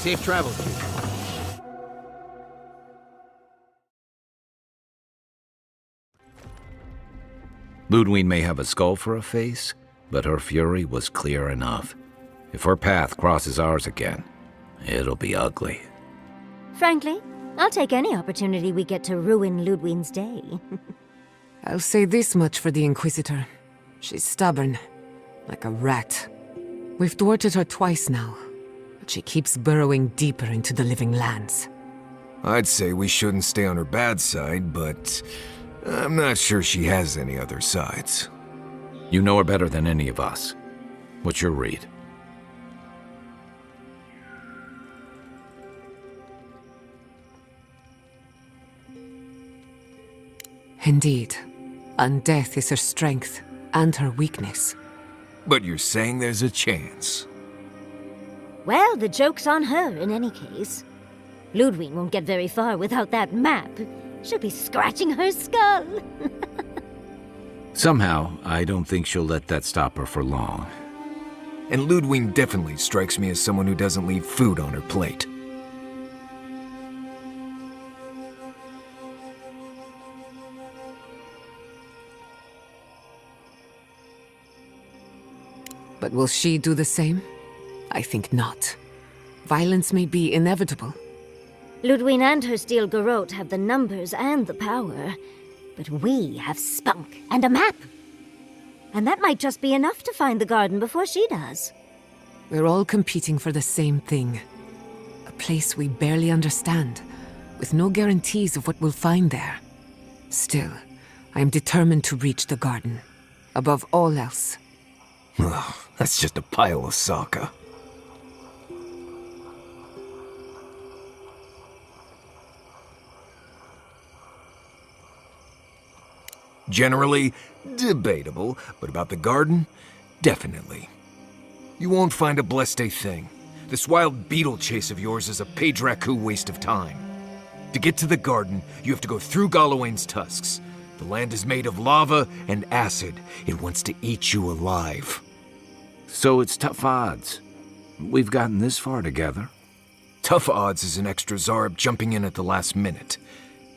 Safe travels, Chief. Ludwig may have a skull for a face, but her fury was clear enough. If her path crosses ours again, it'll be ugly. Frankly, I'll take any opportunity we get to ruin Ludwig's day. I'll say this much for the Inquisitor. She's stubborn, like a rat. We've thwarted her twice now, but she keeps burrowing deeper into the living lands. I'd say we shouldn't stay on her bad side, but I'm not sure she has any other sides. You know her better than any of us. What's your read? Indeed. Undeath is her strength and her weakness. But you're saying there's a chance? Well, the joke's on her in any case. Ludwig won't get very far without that map. She'll be scratching her skull. Somehow, I don't think she'll let that stop her for long. And Ludwig definitely strikes me as someone who doesn't leave food on her plate. But will she do the same? I think not. Violence may be inevitable. Ludwig and her steel garrote have the numbers and the power, but we have spunk and a map. And that might just be enough to find the garden before she does. We're all competing for the same thing. A place we barely understand, with no guarantees of what we'll find there. Still, I am determined to reach the garden, above all else. Ugh, that's just a pile of Sokka. Generally, debatable, but about the garden, definitely. You won't find a blessed a thing. This wild beetle chase of yours is a page-raku waste of time. To get to the garden, you have to go through Galawain's tusks. The land is made of lava and acid. It wants to eat you alive. So it's tough odds. We've gotten this far together. Tough odds is an extra Zarb jumping in at the last minute.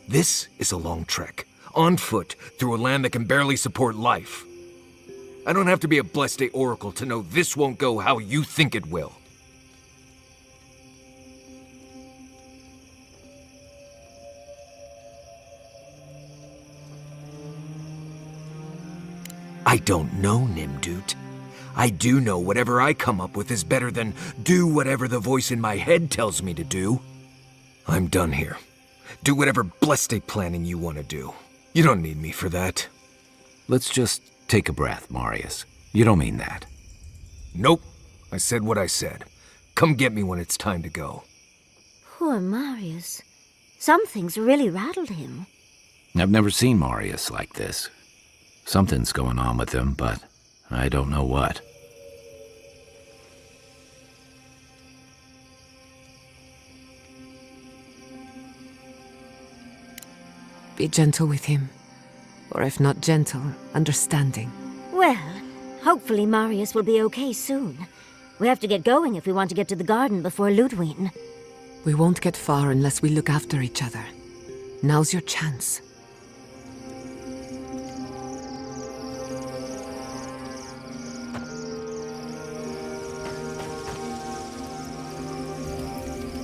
This is a long trek, on foot, through a land that can barely support life. I don't have to be a Blessed Oracle to know this won't go how you think it will. I don't know, Nimdut. I do know whatever I come up with is better than do whatever the voice in my head tells me to do. I'm done here. Do whatever Blessed planning you want to do. You don't need me for that. Let's just take a breath, Marius. You don't mean that. Nope. I said what I said. Come get me when it's time to go. Poor Marius. Something's really rattled him. I've never seen Marius like this. Something's going on with him, but I don't know what. Be gentle with him. Or if not gentle, understanding. Well, hopefully Marius will be okay soon. We have to get going if we want to get to the garden before Ludwig. We won't get far unless we look after each other. Now's your chance.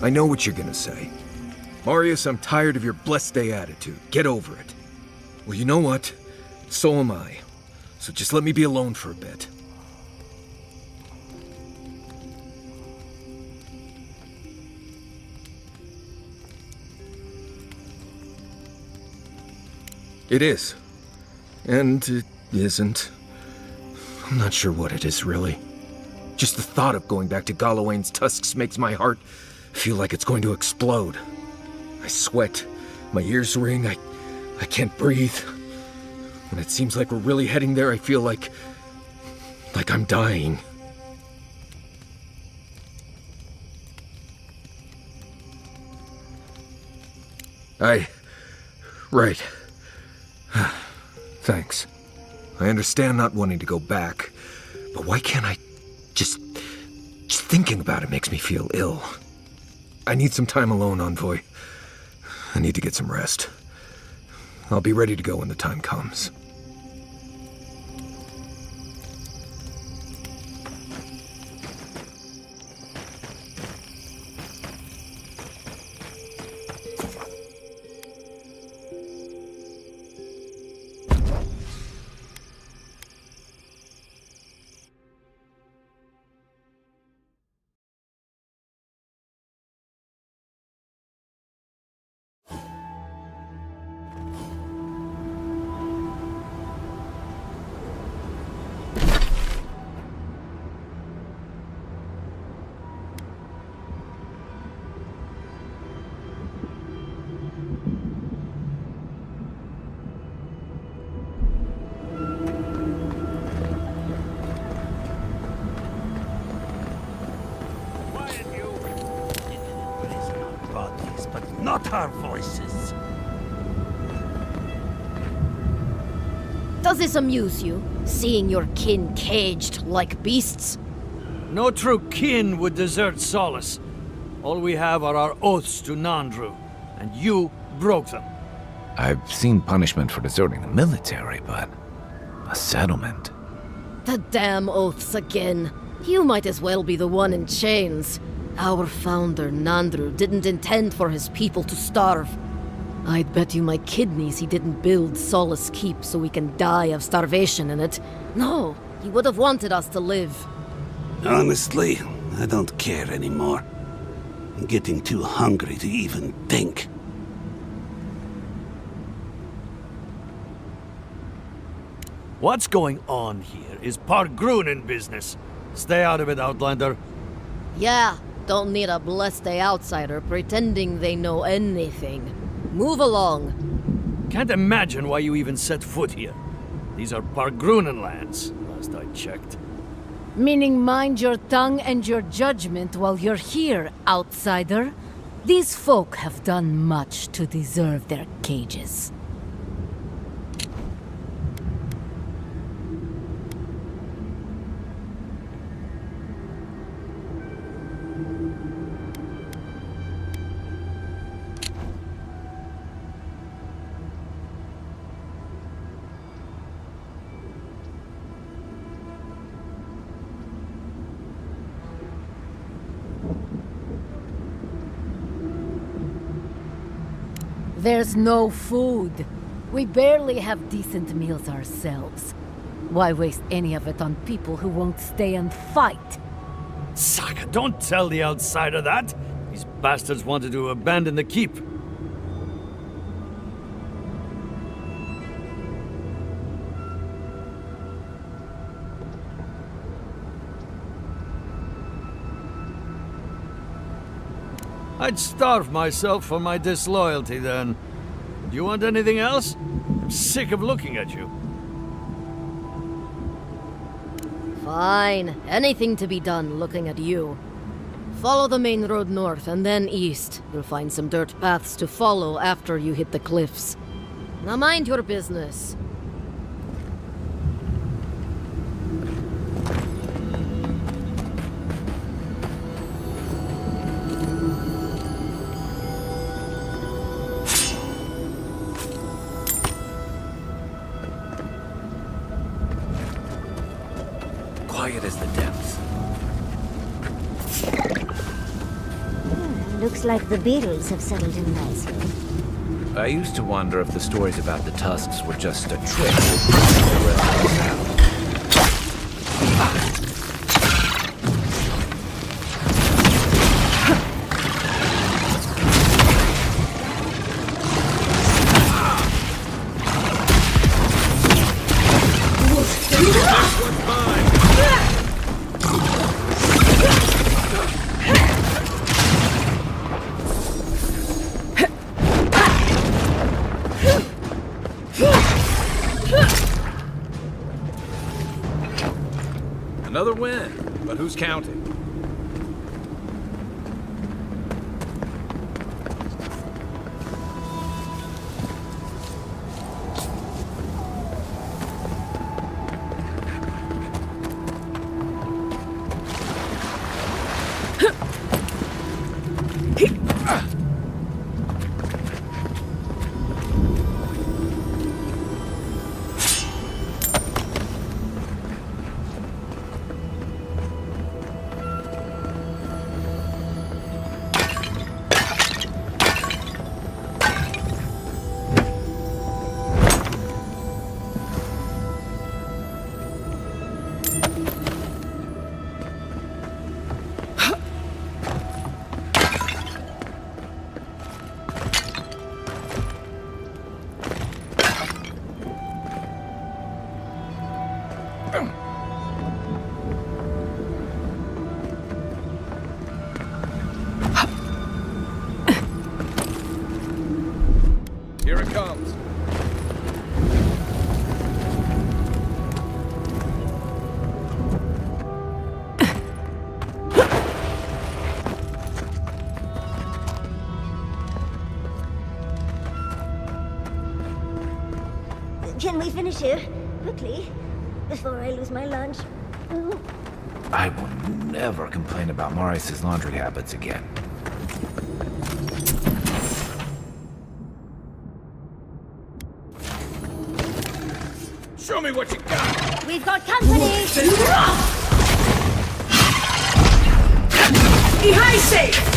I know what you're gonna say. Marius, I'm tired of your blessed day attitude. Get over it. Well, you know what? So am I. So just let me be alone for a bit. It is. And it isn't. I'm not sure what it is, really. Just the thought of going back to Galawain's tusks makes my heart feel like it's going to explode. I sweat, my ears ring, I can't breathe. When it seems like we're really heading there, I feel like I'm dying. Right. Thanks. I understand not wanting to go back, but why can't I just thinking about it makes me feel ill. I need some time alone, Envoy. I need to get some rest. I'll be ready to go when the time comes. Not our voices. Does this amuse you, seeing your kin caged like beasts? No true kin would desert Solace. All we have are our oaths to Nandru, and you broke them. I've seen punishment for deserting the military, but a settlement. The damn oaths again. You might as well be the one in chains. Our founder, Nandru, didn't intend for his people to starve. I'd bet you my kidneys he didn't build Solace Keep so we can die of starvation in it. No, he would have wanted us to live. Honestly, I don't care anymore. I'm getting too hungry to even think. What's going on here is Pargrunen business. Stay out of it, Outlander. Yeah, don't need a blessed outsider pretending they know anything. Move along. Can't imagine why you even set foot here. These are Pargrunen lands, last I checked. Meaning mind your tongue and your judgment while you're here, outsider. These folk have done much to deserve their cages. There's no food. We barely have decent meals ourselves. Why waste any of it on people who won't stay and fight? Saka, don't tell the outsider that! These bastards wanted to abandon the keep. I'd starve myself for my disloyalty then. Do you want anything else? I'm sick of looking at you. Fine. Anything to be done looking at you. Follow the main road north and then east. You'll find some dirt paths to follow after you hit the cliffs. Now mind your business. Quiet as the depths. Looks like the beetles have settled in nicely. I used to wonder if the stories about the tusks were just a trick to draw the rest of us out. Another win, but who's counting? it comes. Can we finish here? Quickly. Before I lose my lunch. I will never complain about Maurice's laundry habits again. Show me what you got! We've got company! Behind safe!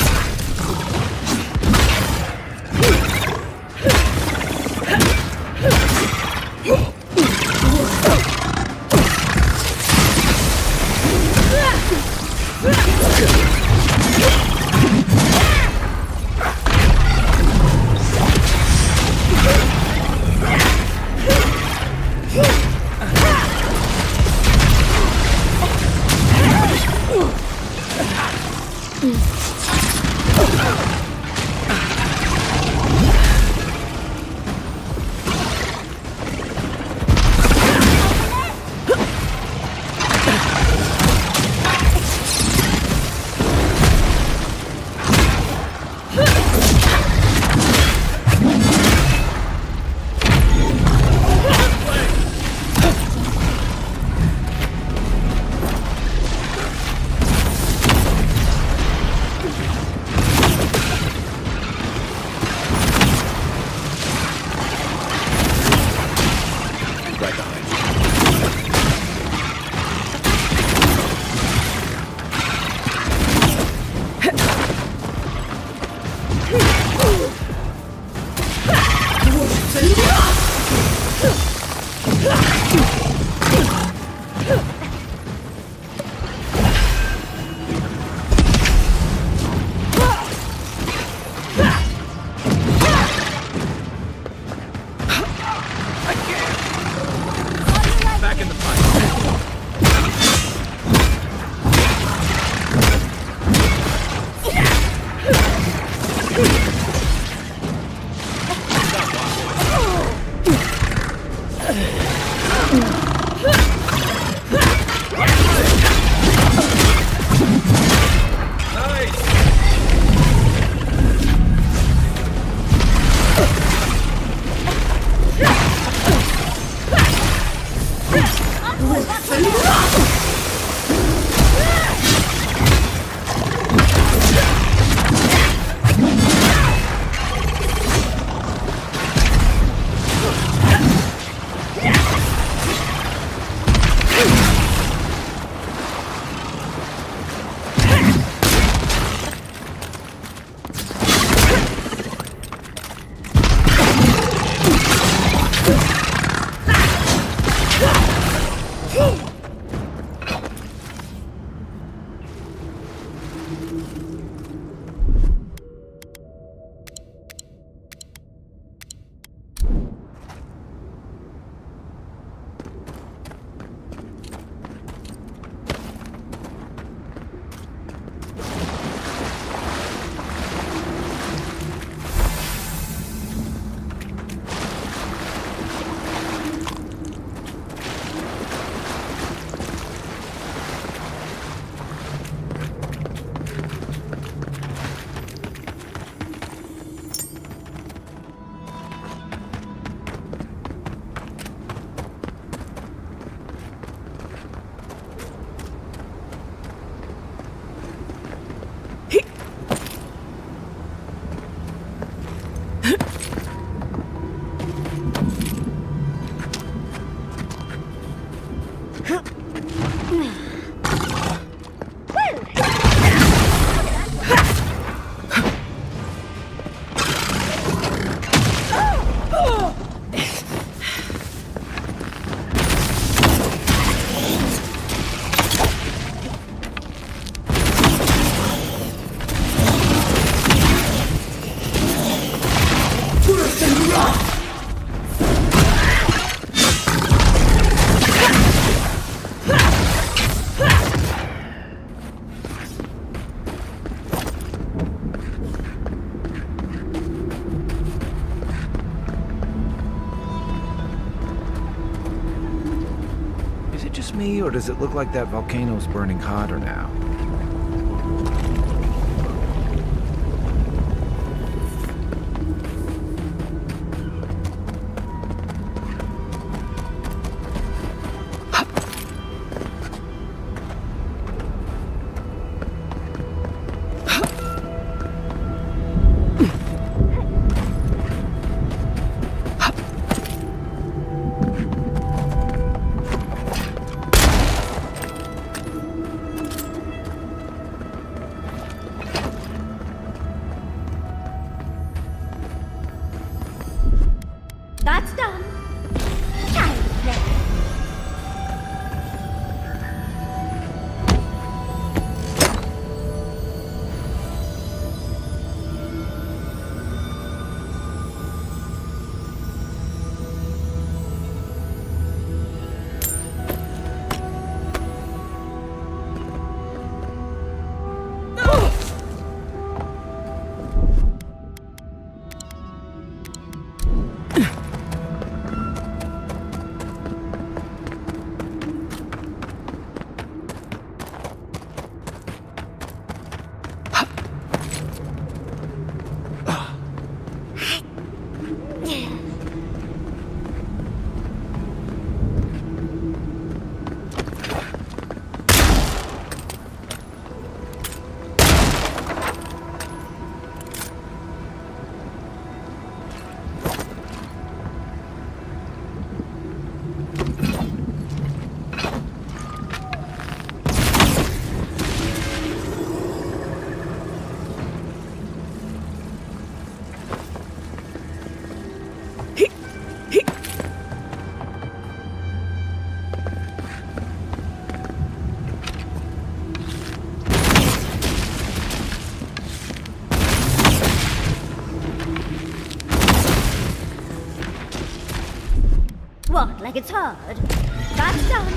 me, or does it look like that volcano's burning hotter now? That's done. Child's play. What, like it's hard? That's done.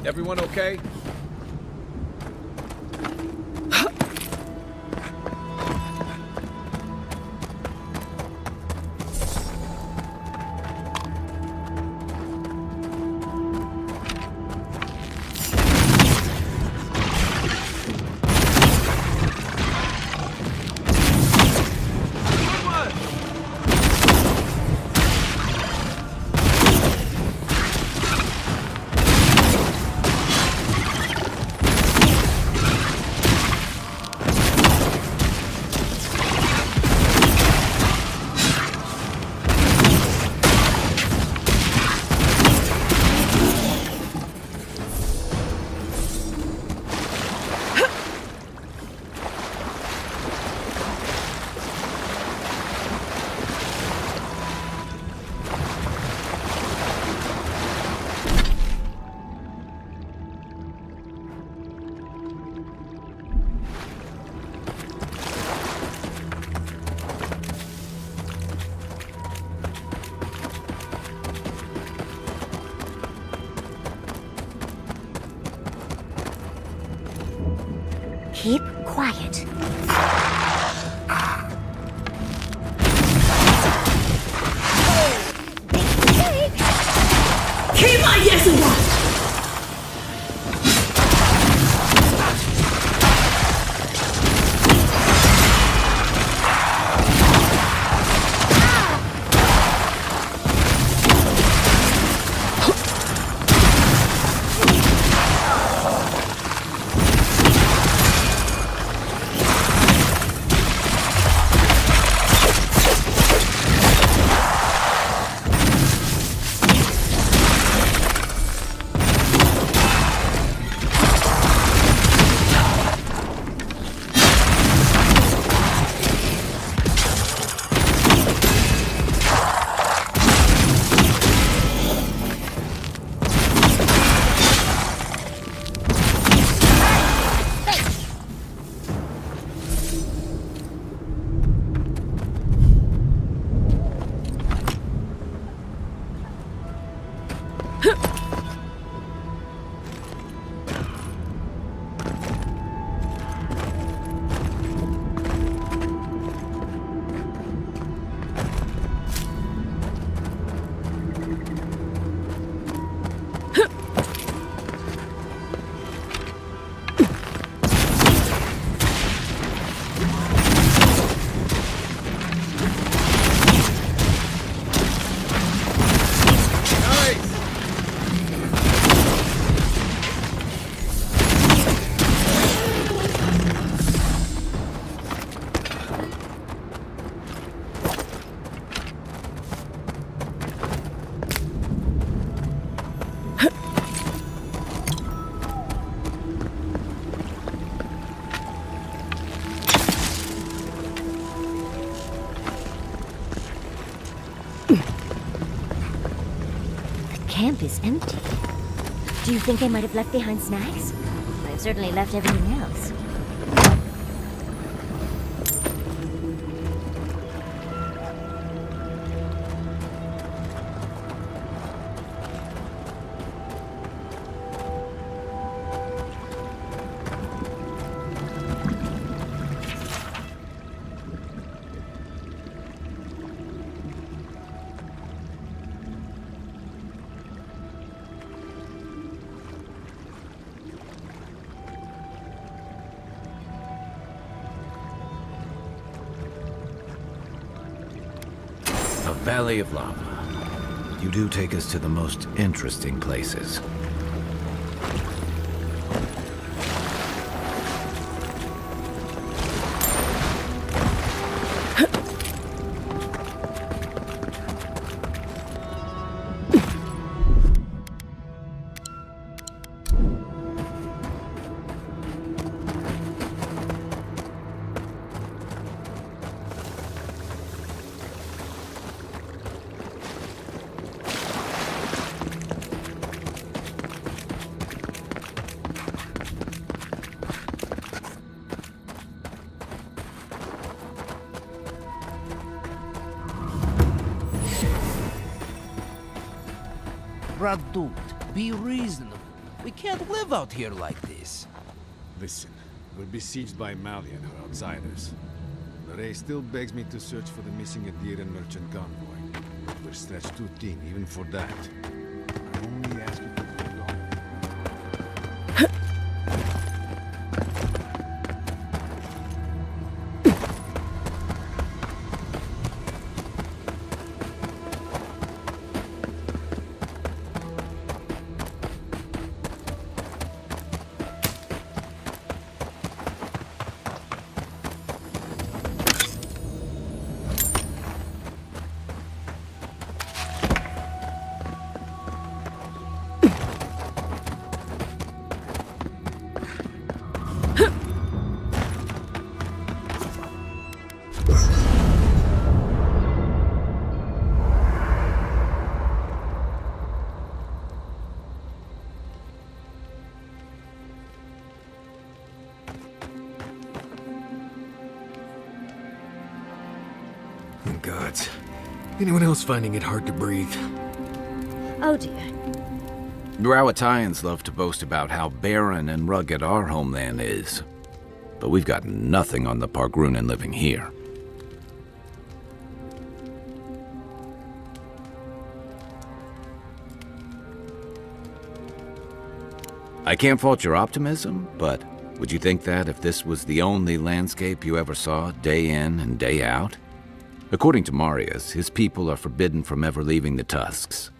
Everyone okay? Keep quiet. Camp is empty. Do you think they might have left behind snacks? They've certainly left everything else. A valley of lava. You do take us to the most interesting places. Radut, be reasonable. We can't live out here like this. Listen, we're besieged by Mali and her outsiders. Lorraine still begs me to search for the missing Adiran merchant convoy. But we're stretched too thin even for that. I only ask you to hold on. Gods. Anyone else finding it hard to breathe? Oh dear. Rawatayans love to boast about how barren and rugged our homeland is. but we've got nothing on the Pargrunen living here. I can't fault your optimism, but would you think that if this was the only landscape you ever saw, day in and day out? According to Marius, his people are forbidden from ever leaving the Tusks.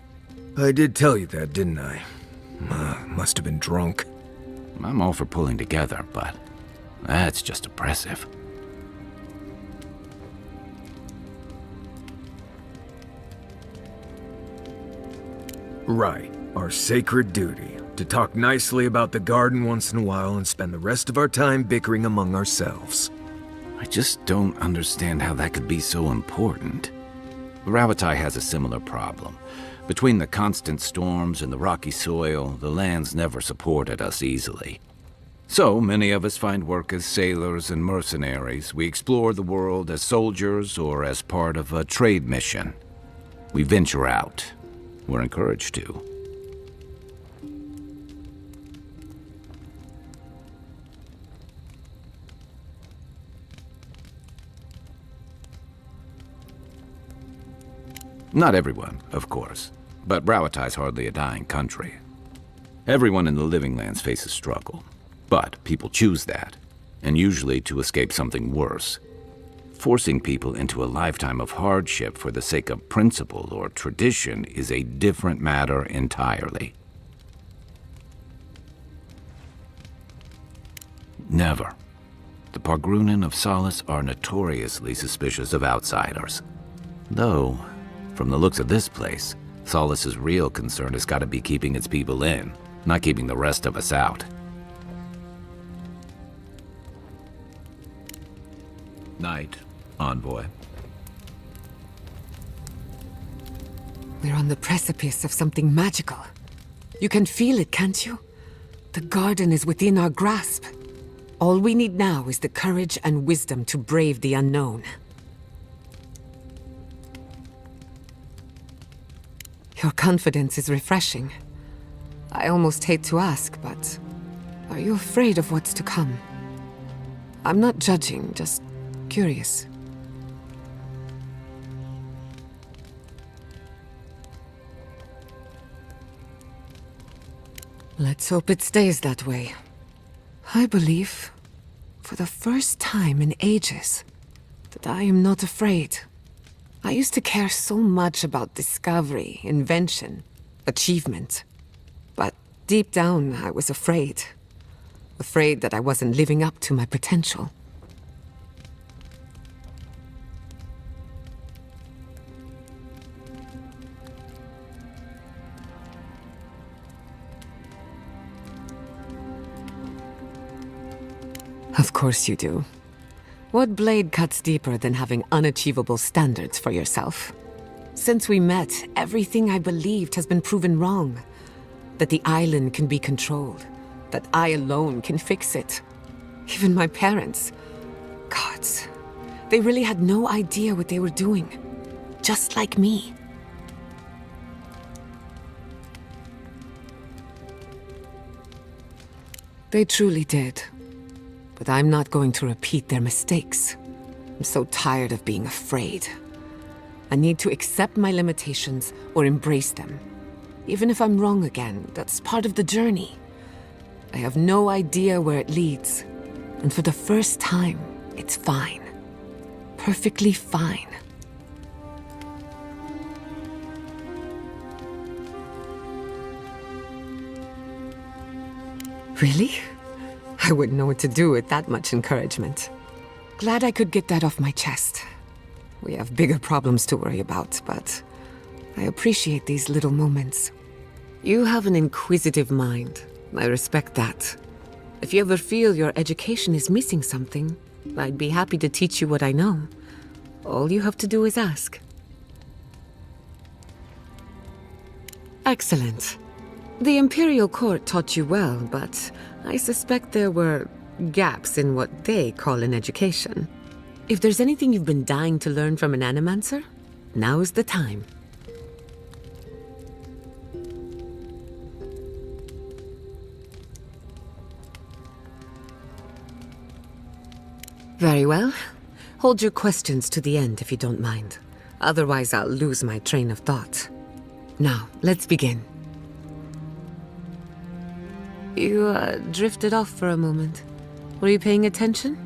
I did tell you that, didn't I? Must have been drunk. I'm all for pulling together, but that's just oppressive. Right, our sacred duty. To talk nicely about the garden once in a while and spend the rest of our time bickering among ourselves. I just don't understand how that could be so important. Ravatai has a similar problem. Between the constant storms and the rocky soil, the lands never supported us easily. So many of us find work as sailors and mercenaries. We explore the world as soldiers or as part of a trade mission. We venture out. We're encouraged to. Not everyone, of course, but Rauatai's hardly a dying country. Everyone in the Living Lands faces struggle, but people choose that, and usually to escape something worse. Forcing people into a lifetime of hardship for the sake of principle or tradition is a different matter entirely. Never. The Pargrunen of Solace are notoriously suspicious of outsiders. Though, from the looks of this place, Solace's real concern has got to be keeping its people in, not keeping the rest of us out. Night, envoy. We're on the precipice of something magical. You can feel it, can't you? The garden is within our grasp. All we need now is the courage and wisdom to brave the unknown. Your confidence is refreshing. I almost hate to ask, but are you afraid of what's to come? I'm not judging, just curious. Let's hope it stays that way. I believe, for the first time in ages, that I am not afraid. I used to care so much about discovery, invention, achievement. But deep down, I was afraid. Afraid that I wasn't living up to my potential. Of course you do. What blade cuts deeper than having unachievable standards for yourself? Since we met, everything I believed has been proven wrong. That the island can be controlled. That I alone can fix it. Even my parents. Gods. They really had no idea what they were doing. Just like me. They truly did. But I'm not going to repeat their mistakes. I'm so tired of being afraid. I need to accept my limitations or embrace them. Even if I'm wrong again, that's part of the journey. I have no idea where it leads. And for the first time, it's fine. Perfectly fine. Really? I wouldn't know what to do with that much encouragement. Glad I could get that off my chest. We have bigger problems to worry about, but I appreciate these little moments. You have an inquisitive mind. I respect that. If you ever feel your education is missing something, I'd be happy to teach you what I know. All you have to do is ask. Excellent. The Imperial Court taught you well, but I suspect there were gaps in what they call an education. If there's anything you've been dying to learn from an animancer, now is the time. Very well. Hold your questions to the end if you don't mind. Otherwise, I'll lose my train of thought. Now, let's begin. You, drifted off for a moment. Were you paying attention?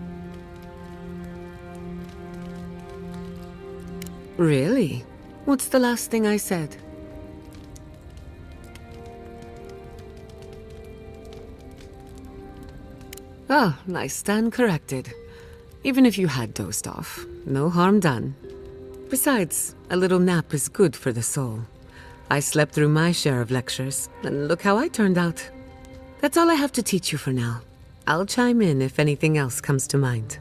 Really? What's the last thing I said? Oh, I stand corrected. Even if you had dozed off, no harm done. Besides, a little nap is good for the soul. I slept through my share of lectures, and look how I turned out. That's all I have to teach you for now. I'll chime in if anything else comes to mind.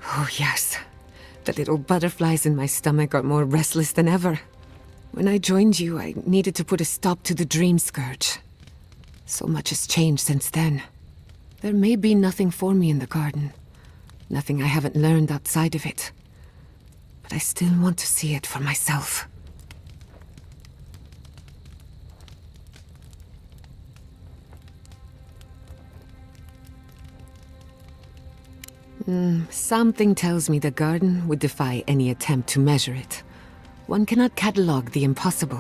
Oh, yes. The little butterflies in my stomach are more restless than ever. When I joined you, I needed to put a stop to the dream scourge. So much has changed since then. There may be nothing for me in the garden. Nothing I haven't learned outside of it. But I still want to see it for myself. Something tells me the garden would defy any attempt to measure it. One cannot catalogue the impossible.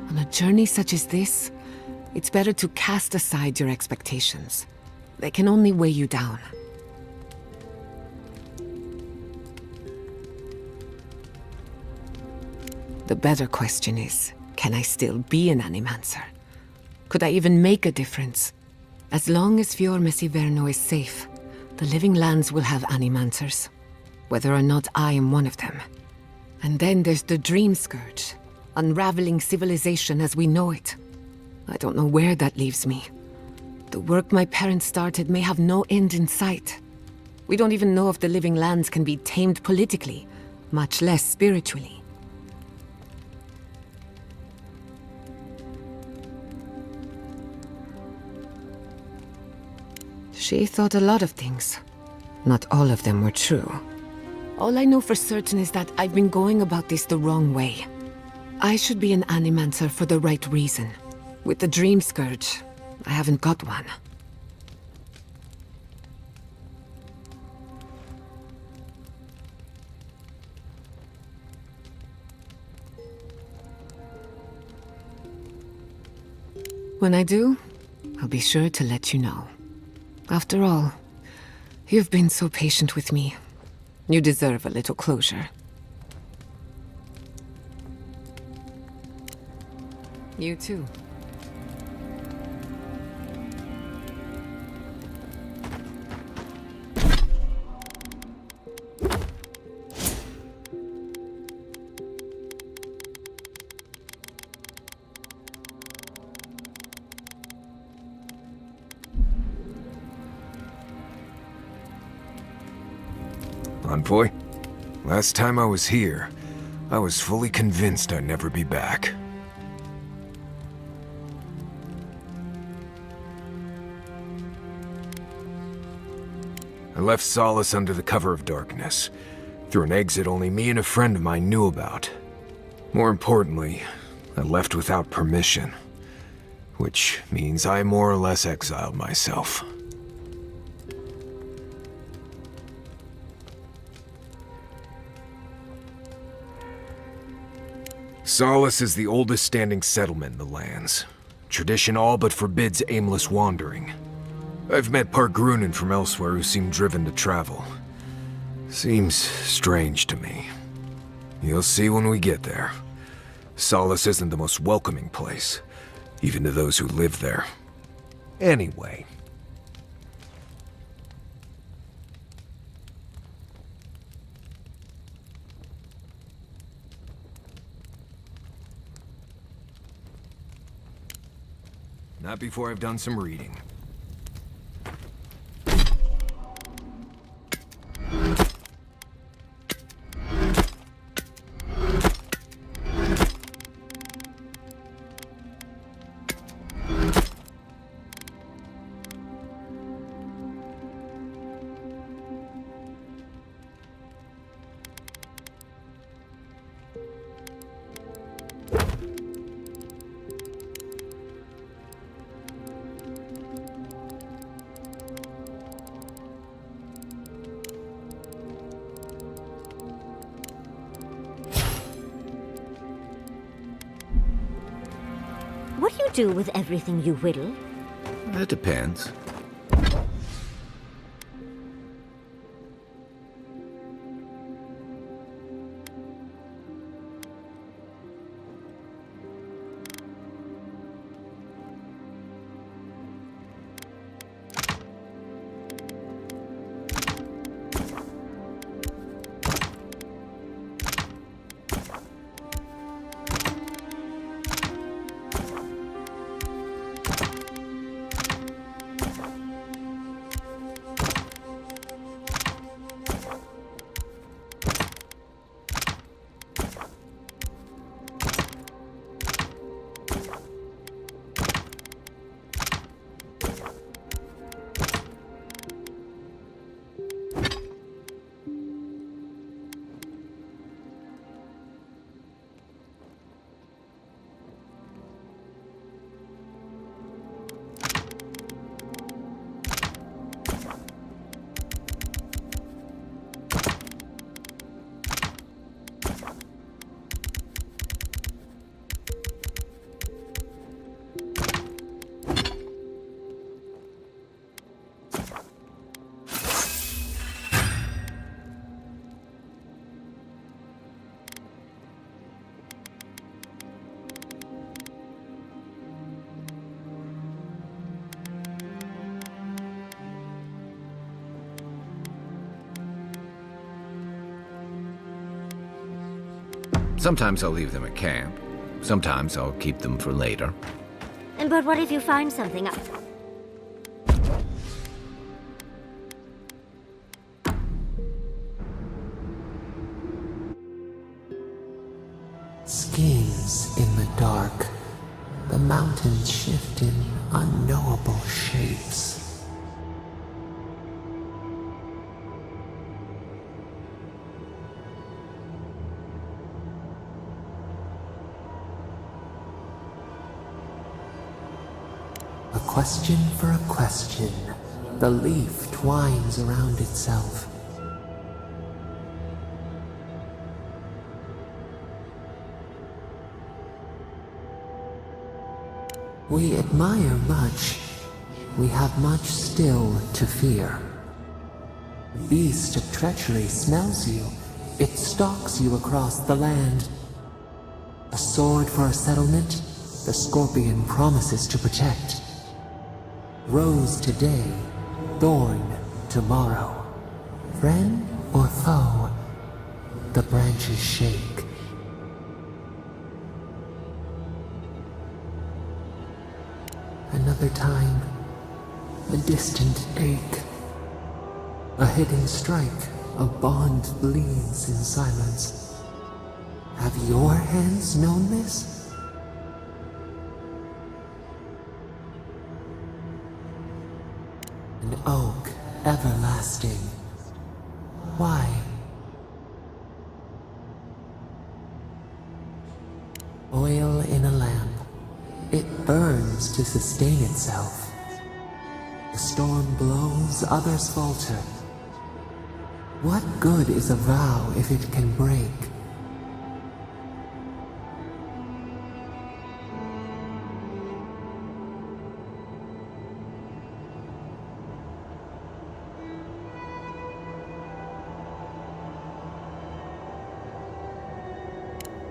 On a journey such as this, it's better to cast aside your expectations. They can only weigh you down. The better question is, can I still be an Animancer? Could I even make a difference? As long as Fior Messiverno is safe, the Living Lands will have Animancers, whether or not I am one of them. And then there's the Dream Scourge, unraveling civilization as we know it. I don't know where that leaves me. The work my parents started may have no end in sight. We don't even know if the Living Lands can be tamed politically, much less spiritually. She thought a lot of things. Not all of them were true. All I know for certain is that I've been going about this the wrong way. I should be an Animancer for the right reason. With the Dream Scourge, I haven't got one. When I do, I'll be sure to let you know. After all, you've been so patient with me. You deserve a little closure. You too. Envoy, last time I was here, I was fully convinced I'd never be back. I left Solace under the cover of darkness, through an exit only me and a friend of mine knew about. More importantly, I left without permission, which means I more or less exiled myself. Solace is the oldest standing settlement in the lands. Tradition all but forbids aimless wandering. I've met Pargrunen from elsewhere who seem driven to travel. Seems strange to me. You'll see when we get there. Solace isn't the most welcoming place, even to those who live there. Anyway. Not before I've done some reading. do with everything you whittle? That depends. Sometimes I'll leave them at camp. Sometimes I'll keep them for later. But what if you find something? Schemes in the dark. The mountains shift in unknowable shapes. A question for a question. The leaf twines around itself. We admire much. We have much still to fear. Beast of treachery smells you. It stalks you across the land. A sword for a settlement, the scorpion promises to protect. Rose today, thorn tomorrow. Friend or foe, the branches shake. Another time, a distant ache. A hidden strike, a bond bleeds in silence. Have your hands known this? An oak everlasting. Why? Oil in a lamp. It burns to sustain itself. The storm blows, others falter. What good is a vow if it can break?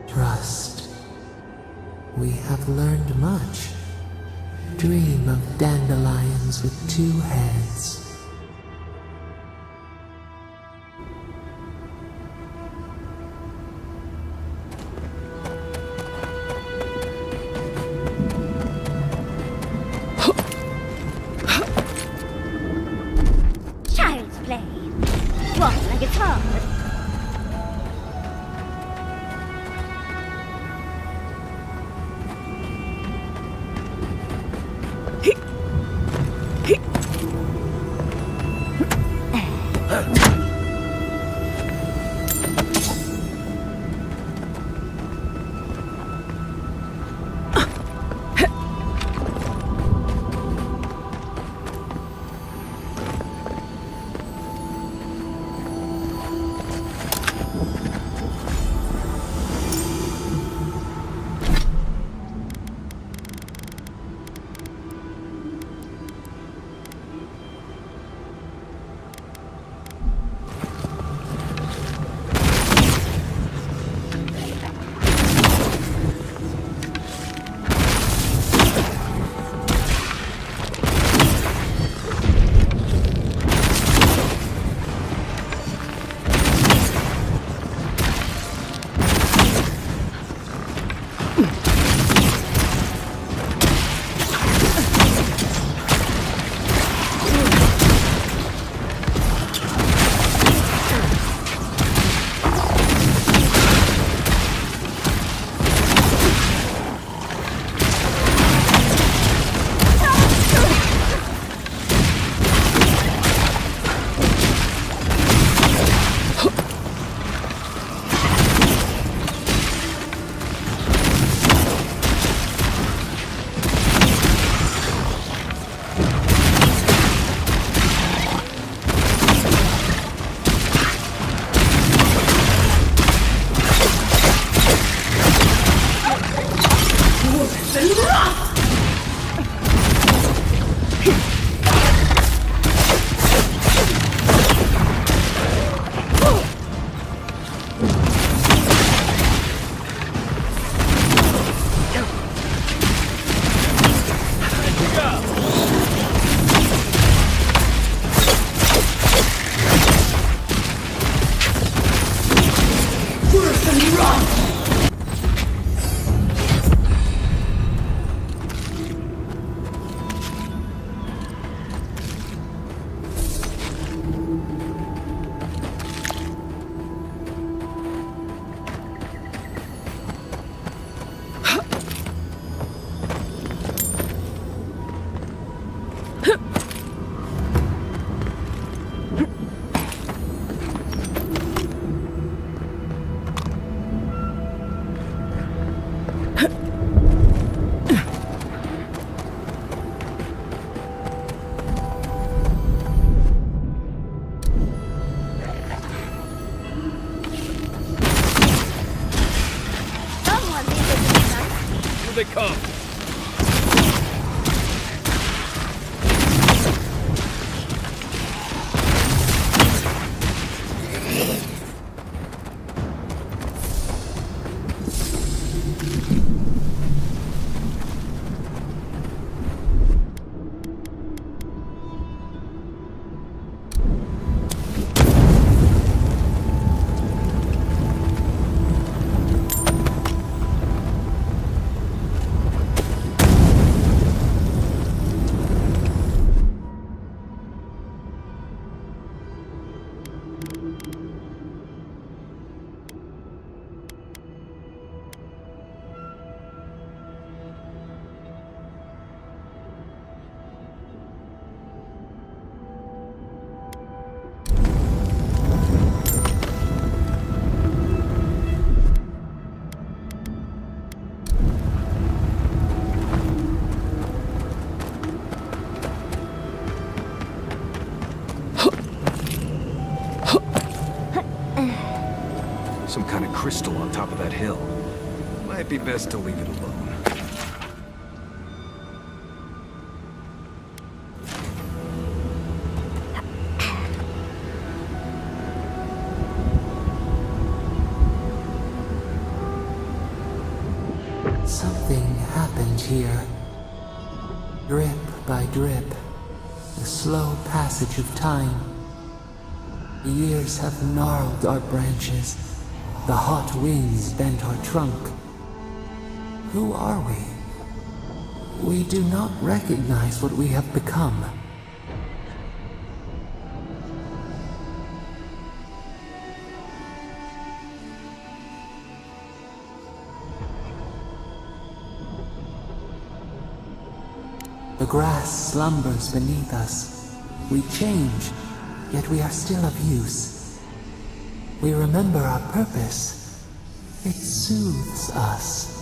Trust. We have learned much. Dream of dandelions with two heads. Child's play. Walk like it's hard. they come! Some kind of crystal on top of that hill. Might be best to leave it alone. Something happened here. Drip by drip. The slow passage of time. The years have gnarled our branches. The hot winds bent our trunk. Who are we? We do not recognize what we have become. The grass slumbers beneath us. We change, yet we are still of use. We remember our purpose. It soothes us.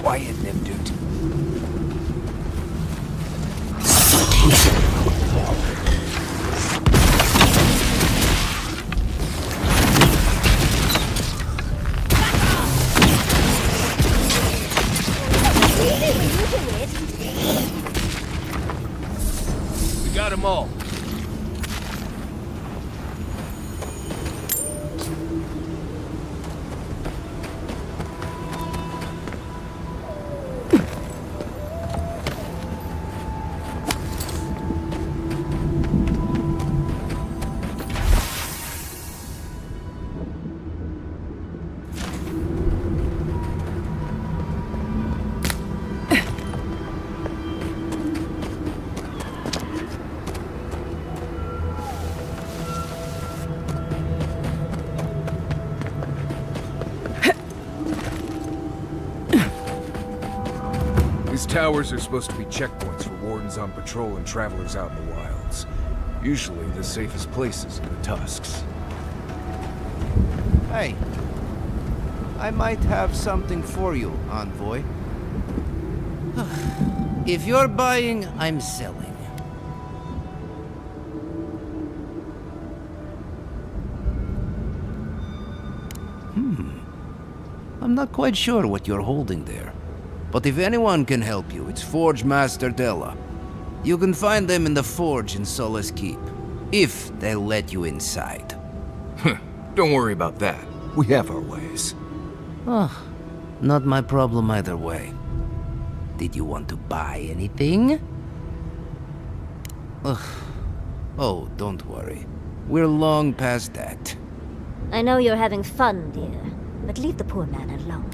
Quiet, Nimdut. We got them all. These towers are supposed to be checkpoints for wardens on patrol and travelers out in the wilds. Usually the safest places are the Tusks. Hey, I might have something for you, Envoy. If you're buying, I'm selling. I'm not quite sure what you're holding there. But if anyone can help you, it's Forge Master Della. You can find them in the forge in Solace Keep, if they'll let you inside. Don't worry about that. We have our ways. Oh, not my problem either way. Did you want to buy anything? Ugh. Oh, don't worry. We're long past that. I know you're having fun, dear, but leave the poor man alone.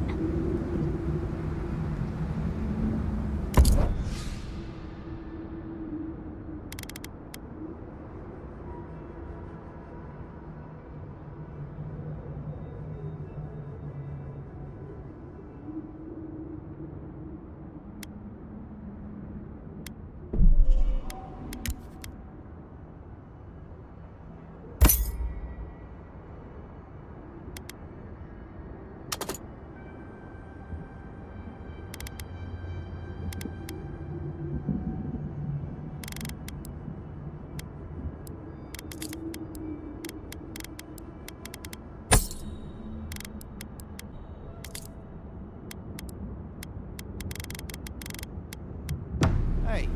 Hey,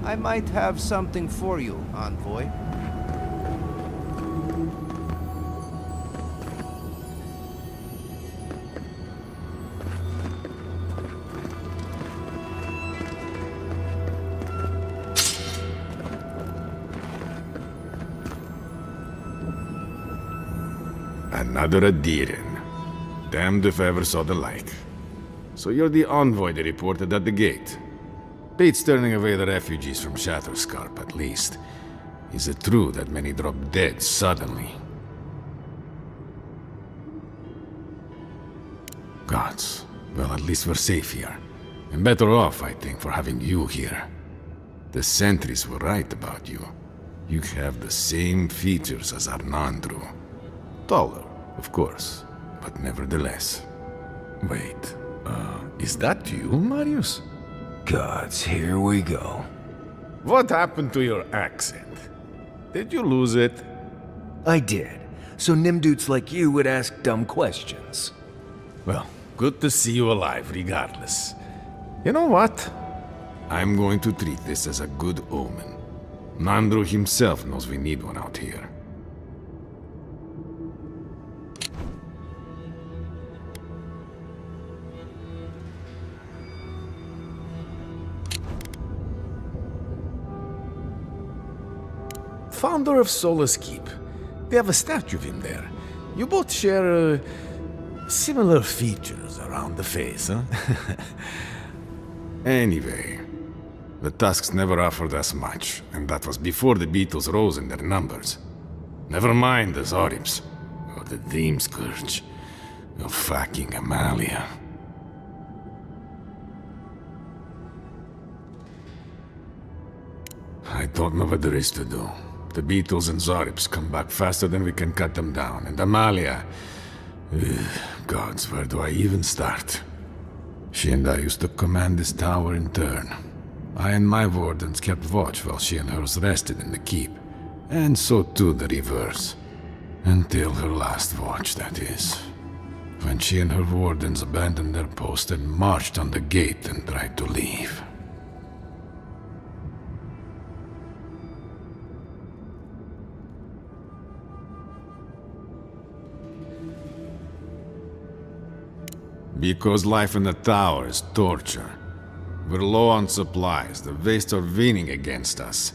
I might have something for you, Envoy. Another Adiran. Damned if I ever saw the like. So you're the envoy they reported at the gate. Beats turning away the refugees from Shatterscarp, at least. Is it true that many drop dead suddenly? Gods. Well, at least we're safe here. And better off, I think, for having you here. The sentries were right about you. You have the same features as Arnandru. Taller, of course, but nevertheless. Wait, is that you, Marius? Gods, here we go. What happened to your accent? Did you lose it? I did. So Nimdudes like you would ask dumb questions. Well, good to see you alive, regardless. You know what? I'm going to treat this as a good omen. Nandru himself knows we need one out here. Founder of Solace Keep. They have a statue of him there. You both share, similar features around the face, huh? Anyway, the Tusks never offered us much, and that was before the Beetles rose in their numbers. Never mind the Zorips, or the Dream Scourge, or fucking Amalia. I don't know what there is to do. The Beetles and Zorips come back faster than we can cut them down, and Amalia... gods, where do I even start? She and I used to command this tower in turn. I and my wardens kept watch while she and hers rested in the keep, and so too the reverse. Until her last watch, that is. When she and her wardens abandoned their post and marched on the gate and tried to leave. Because life in the tower is torture. We're low on supplies, the Wastes are winning against us.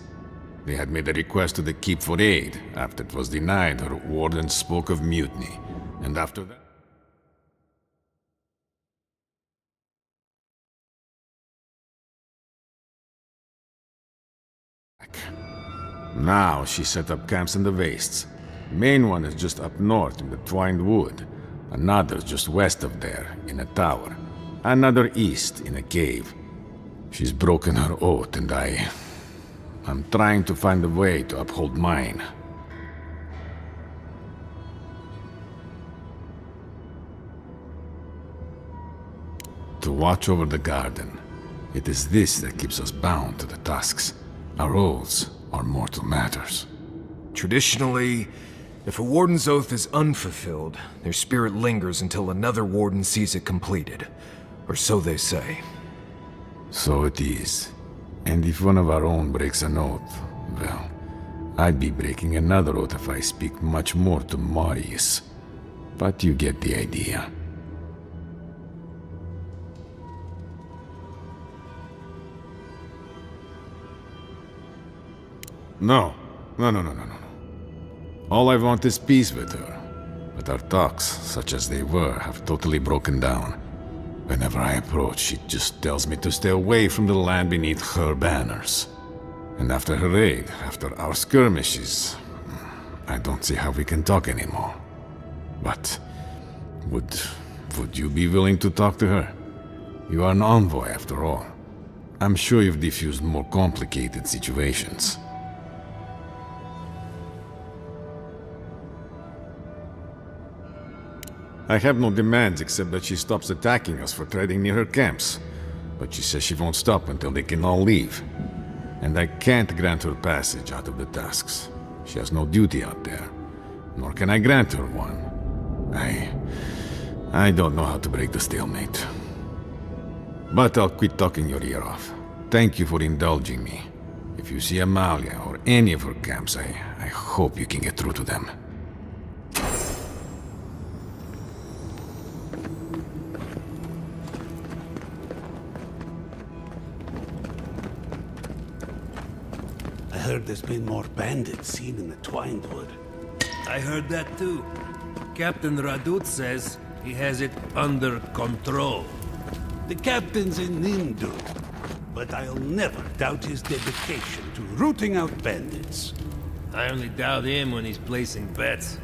They had made a request to the keep for aid. After it was denied, her warden spoke of mutiny. And after that... Now she set up camps in the Wastes. Main one is just up north in the Twined Wood. Another just west of there, in a tower. Another east, in a cave. She's broken her oath, and I'm trying to find a way to uphold mine. To watch over the garden. It is this that keeps us bound to the Tusks. Our oaths are mortal matters. Traditionally, if a warden's oath is unfulfilled, their spirit lingers until another warden sees it completed. Or so they say. So it is. And if one of our own breaks an oath, well, I'd be breaking another oath if I speak much more to Marius. But you get the idea. No. All I want is peace with her. But our talks, such as they were, have totally broken down. Whenever I approach, she just tells me to stay away from the land beneath her banners. And after her raid, after our skirmishes, I don't see how we can talk anymore. But would you be willing to talk to her? You are an envoy, after all. I'm sure you've diffused more complicated situations. I have no demands except that she stops attacking us for treading near her camps. But she says she won't stop until they can all leave. And I can't grant her passage out of the tasks. She has no duty out there. Nor can I grant her one. I don't know how to break the stalemate. But I'll quit talking your ear off. Thank you for indulging me. If you see Amalia or any of her camps, I hope you can get through to them. I heard there's been more bandits seen in the Twined Wood. I heard that too. Captain Radut says he has it under control. The captain's in Nindud, but I'll never doubt his dedication to rooting out bandits. I only doubt him when he's placing bets.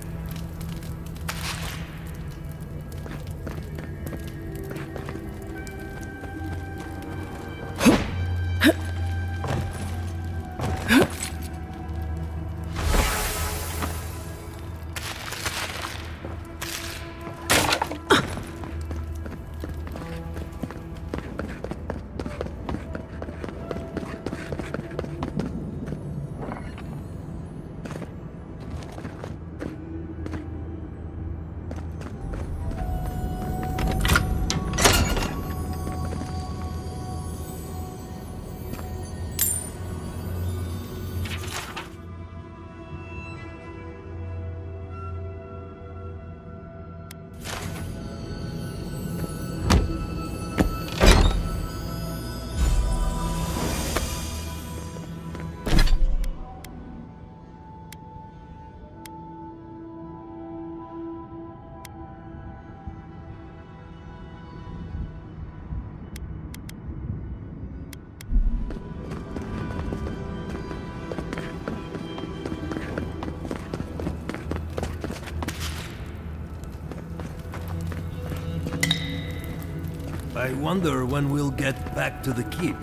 I wonder when we'll get back to the keep.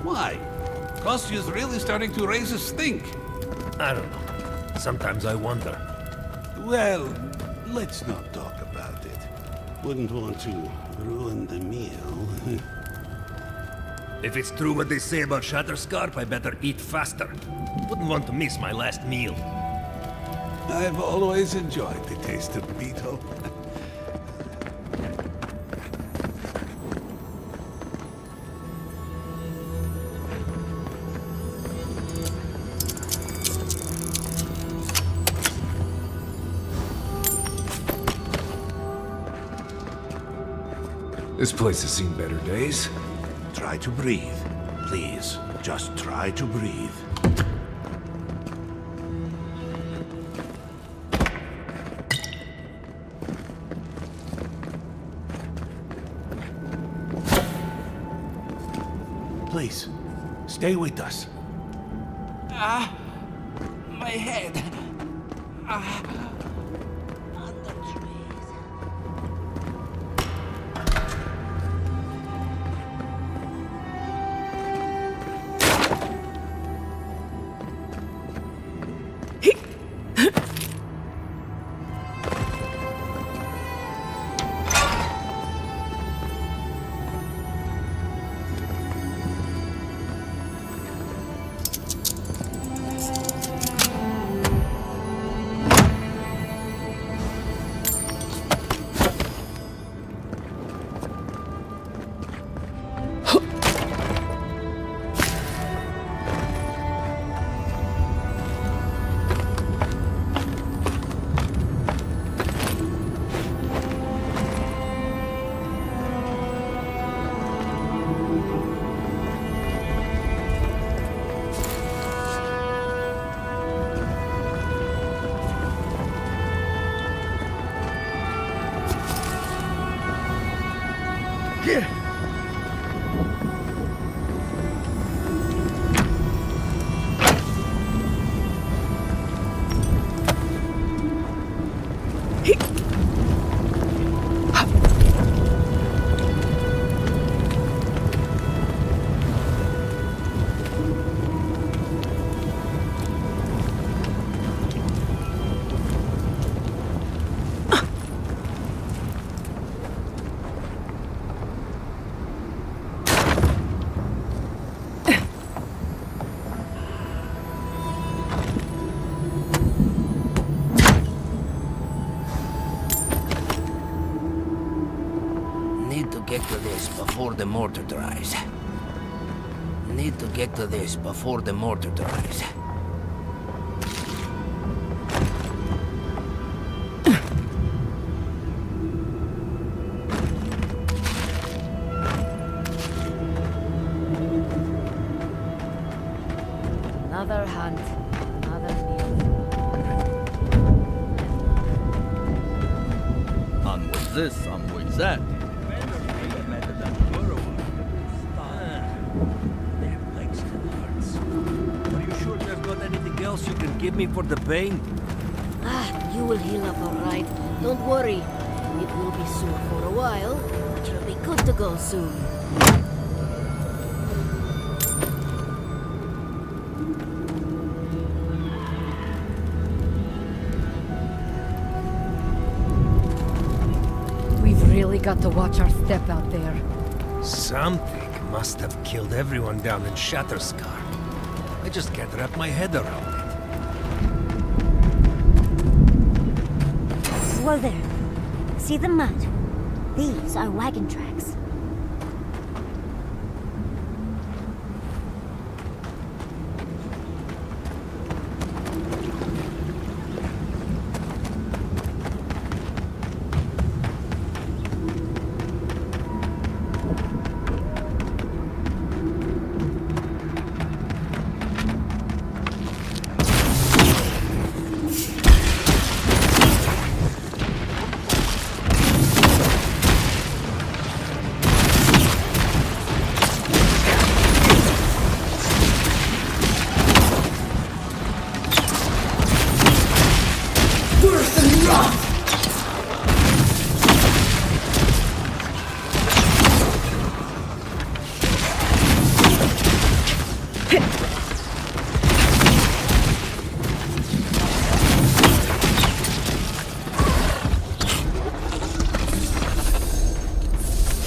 Why? Kostyu's really starting to raise a stink. I don't know. Sometimes I wonder. Well, let's not talk about it. Wouldn't want to ruin the meal. If it's true what they say about Shatterscarp, I better eat faster. Wouldn't want to miss my last meal. I've always enjoyed the taste of beetle. This place has seen better days. Try to breathe. Please, just try to breathe. Please, stay with us. My head. Need to get to this before the mortar dries. Need to get to this before the mortar dries. Another hunt, another meal. On with this, on with that. Are you sure there's not anything else you can give me for the pain? You will heal up all right. Don't worry. It will be sore for a while, but you'll be good to go soon. We've really got to watch our step out there. Something must have killed everyone down in Shatterscar. I just can't wrap my head around it. Whoa there. See the mud? These are wagon tracks.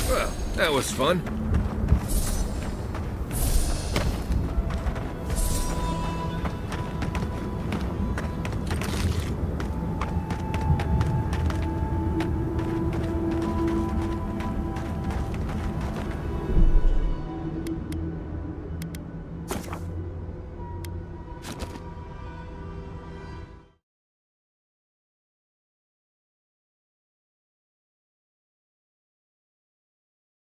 Well, that was fun.